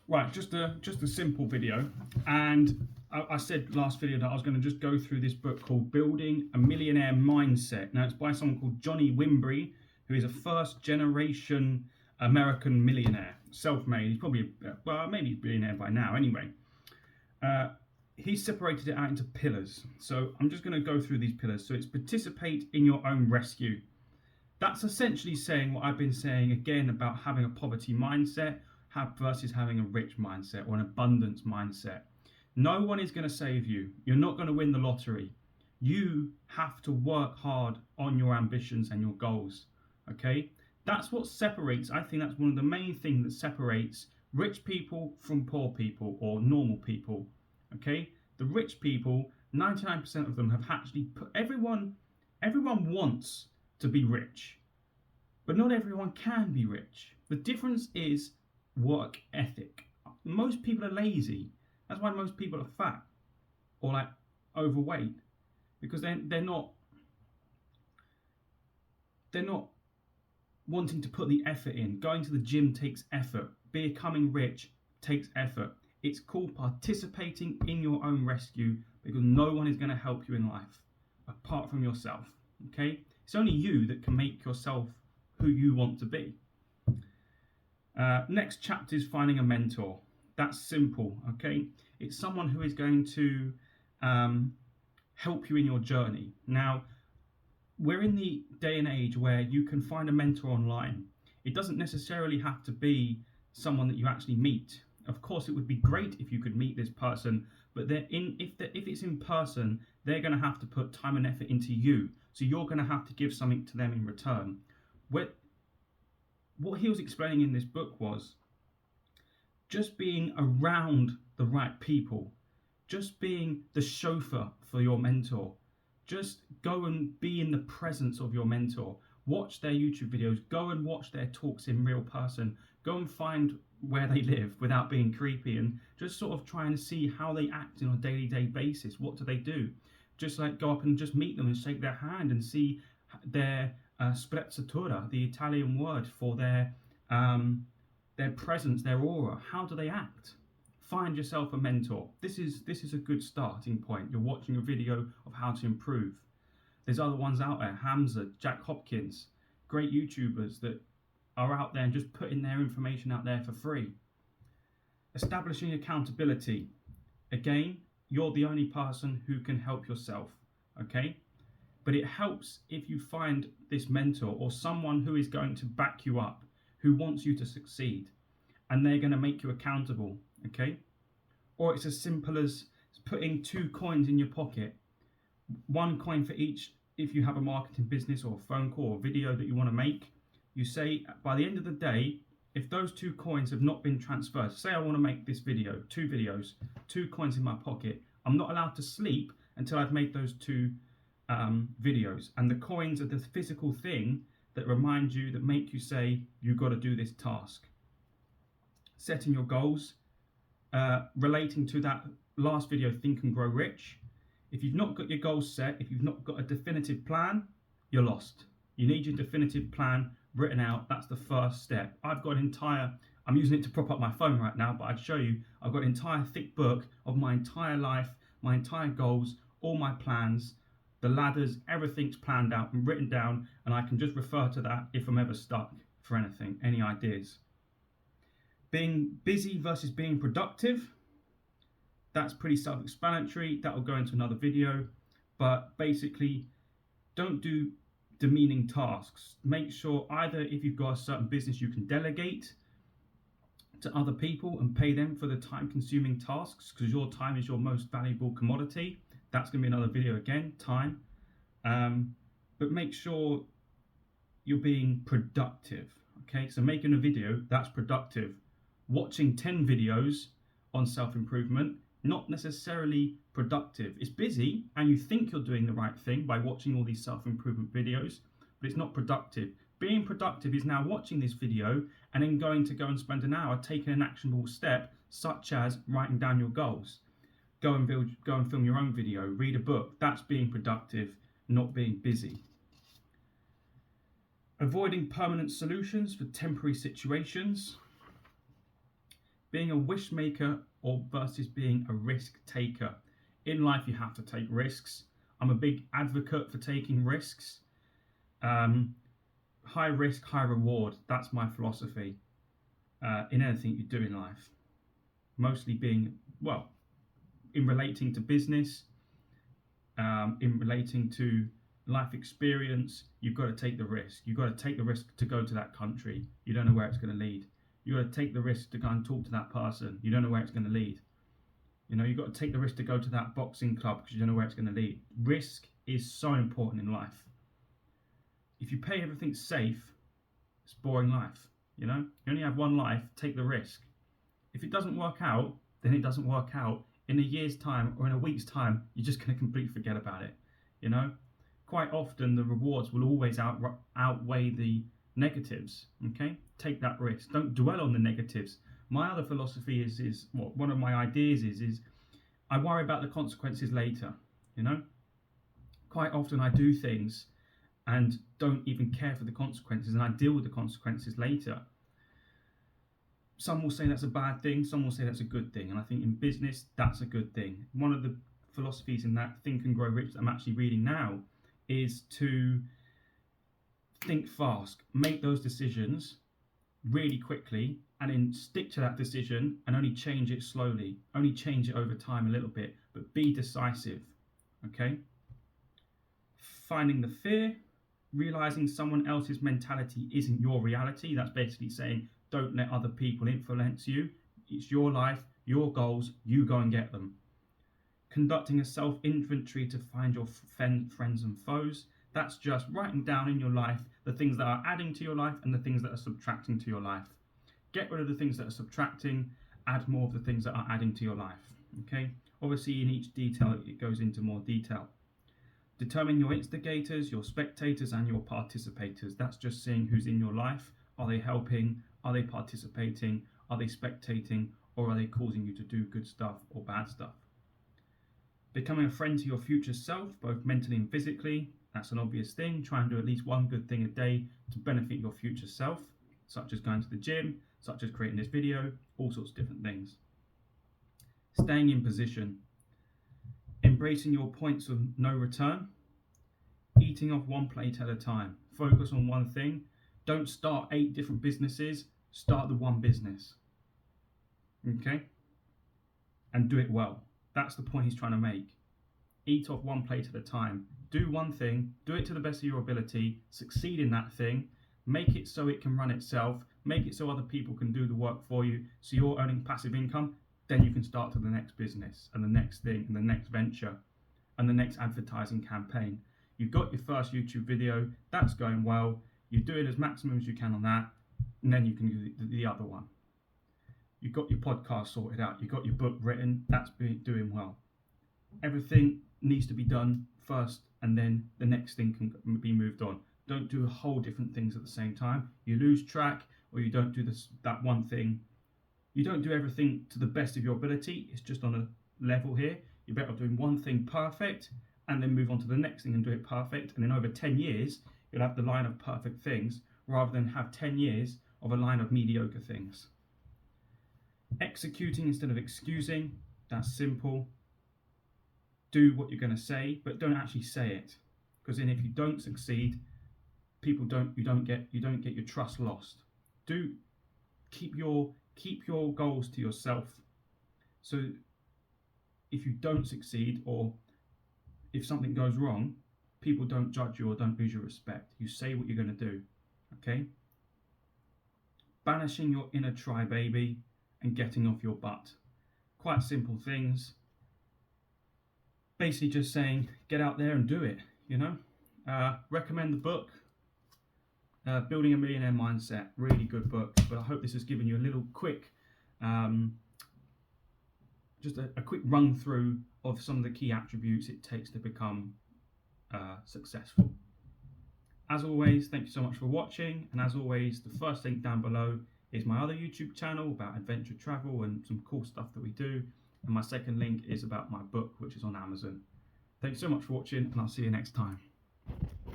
Right, just a simple video, and I said last video that I was going to just go through this book called Building a Millionaire Mindset. Now it's by someone called Johnny Wimbrey, who is a first generation American millionaire, self-made. He's probably maybe he's a billionaire by now. Anyway, he separated it out into pillars. So I'm just going to go through these pillars. So it's participate in your own rescue. That's essentially saying what I've been saying again about having a poverty mindset versus having a rich mindset or an abundance mindset. No one is going to save you. You're not going to win the lottery. You have to work hard on your ambitions and your goals. Okay? That's what separates, I think that's one of the main things that separates rich people from poor people or normal people. Okay? The rich people, 99% of them have actually put everyone wants to be rich, but not everyone can be rich. The difference is work ethic. Most people are lazy. That's why most people are fat or like overweight, because they're not wanting to put the effort in. Going to the gym takes effort. Becoming rich takes effort. It's called participating in your own rescue, because no one is going to help you in life apart from yourself. Okay? It's only you that can make yourself who you want to be. Next chapter is finding a mentor. That's simple, okay? It's someone who is going to help you in your journey. Now, we're in the day and age where you can find a mentor online. It doesn't necessarily have to be someone that you actually meet. Of course, it would be great if you could meet this person, but if it's in person, they're going to have to put time and effort into you. So you're going to have to give something to them in return. What he was explaining in this book was just being around the right people, just being the chauffeur for your mentor. Just go and be in the presence of your mentor. Watch their YouTube videos. Go and watch their talks in real person. Go and find where they live without being creepy, and just sort of try and see how they act on a day-to-day basis. What do they do? Just like go up and just meet them and shake their hand and see their sprezzatura, the Italian word for their presence, their aura. How do they act? Find yourself a mentor. This is a good starting point. You're watching a video of how to improve. There's other ones out there, Hamza, Jack Hopkins, great YouTubers that are out there and just putting their information out there for free. Establishing accountability. Again, you're the only person who can help yourself, okay? But it helps if you find this mentor or someone who is going to back you up, who wants you to succeed, and they're going to make you accountable, okay? Or it's as simple as putting 2 coins in your pocket, 1 coin for each. If you have a marketing business or a phone call or video that you want to make, you say by the end of the day, if those 2 coins have not been transferred, say I want to make this video, 2 videos, 2 coins in my pocket, I'm not allowed to sleep until I've made those 2 videos. And the coins are the physical thing that remind you, that make you say you've got to do this task. Setting your goals, relating to that last video, Think and Grow Rich. If you've not got your goals set, if you've not got a definitive plan, you're lost. You need your definitive plan written out. That's the first step. I'm using it to prop up my phone right now, but I'd show you, I've got an entire thick book of my entire life, my entire goals, all my plans, the ladders, everything's planned out and written down, and I can just refer to that if I'm ever stuck for anything, any ideas. Being busy versus being productive, that's pretty self-explanatory. That will go into another video, but basically don't do demeaning tasks. Make sure either if you've got a certain business, you can delegate to other people and pay them for the time-consuming tasks, because your time is your most valuable commodity. That's going to be another video again, time. But make sure you're being productive. Okay, so making a video, that's productive. Watching 10 videos on self-improvement, not necessarily productive. It's busy and you think you're doing the right thing by watching all these self-improvement videos, but it's not productive. Being productive is now watching this video and then go and spend an hour taking an actionable step, such as writing down your goals. Go and film your own video, read a book. That's being productive, not being busy. Avoiding permanent solutions for temporary situations. Being a wish maker or versus being a risk taker. In life, you have to take risks. I'm a big advocate for taking risks. High risk, high reward. That's my philosophy in anything you do in life. Mostly being, well, in relating to business, in relating to life experience, you've got to take the risk. You've got to take the risk to go to that country. You don't know where it's going to lead. You've got to take the risk to go and talk to that person. You don't know where it's going to lead. You know, you've got to take the risk to go to that boxing club because you don't know where it's going to lead. Risk is so important in life. If you play everything safe, it's a boring life. You know, you only have one life, take the risk. If it doesn't work out, then it doesn't work out. In a year's time or in a week's time, you're just going to completely forget about it. You know, quite often the rewards will always outweigh the negatives. Okay, take that risk. Don't dwell on the negatives. My other philosophy is one of my ideas is I worry about the consequences later. You know, quite often I do things and don't even care for the consequences, and I deal with the consequences later. Some will say that's a bad thing, some will say that's a good thing, and I think in business that's a good thing. One of the philosophies in that Think and Grow Rich that I'm actually reading now is to think fast, make those decisions really quickly, and then stick to that decision and only change it slowly, only change it over time a little bit, but be decisive. Okay? Finding the fear, realizing someone else's mentality isn't your reality. That's basically saying don't let other people influence you. It's your life, your goals, you go and get them. Conducting a self-inventory to find your friends and foes. That's just writing down in your life the things that are adding to your life and the things that are subtracting to your life. Get rid of the things that are subtracting, add more of the things that are adding to your life. Okay? Obviously in each detail it goes into more detail. Determine your instigators, your spectators, and your participators. That's just seeing who's in your life. Are they helping? Are they participating? Are they spectating? Or are they causing you to do good stuff or bad stuff? Becoming a friend to your future self, both mentally and physically. That's an obvious thing. Try and do at least one good thing a day to benefit your future self, such as going to the gym, such as creating this video, all sorts of different things. Staying in position. Embracing your points of no return. Eating off one plate at a time. Focus on one thing. Don't start 8 different businesses. Start the one business. Okay? And do it well. That's the point he's trying to make. Eat off one plate at a time. Do one thing. Do it to the best of your ability. Succeed in that thing. Make it so it can run itself. Make it so other people can do the work for you. So you're earning passive income. Then you can start to the next business and the next thing and the next venture and the next advertising campaign. You've got your first YouTube video. That's going well. You do it as maximum as you can on that. And then you can do the other one. You've got your podcast sorted out. You've got your book written. That's doing well. Everything needs to be done first, and then the next thing can be moved on. Don't do a whole different things at the same time. You lose track, or you don't do that one thing. You don't do everything to the best of your ability. It's just on a level here. You're better off doing one thing perfect, and then move on to the next thing and do it perfect. And then over 10 years, you'll have the line of perfect things, rather than have 10 years of a line of mediocre things. Executing instead of excusing. That's simple. Do what you're going to say, but don't actually say it, because then if you don't succeed, you don't get your trust lost. Keep your goals to yourself. So if you don't succeed, or if something goes wrong, people don't judge you or don't lose your respect. You say what you're going to do. Okay? Banishing your inner crybaby and getting off your butt. Quite simple things. Basically just saying, get out there and do it, you know. Recommend the book, Building a Millionaire Mindset. Really good book. But I hope this has given you a little quick, just a quick run through of some of the key attributes it takes to become successful. As always, thank you so much for watching. And as always, the first link down below is my other YouTube channel about adventure travel and some cool stuff that we do. And my second link is about my book, which is on Amazon. Thanks so much for watching, and I'll see you next time.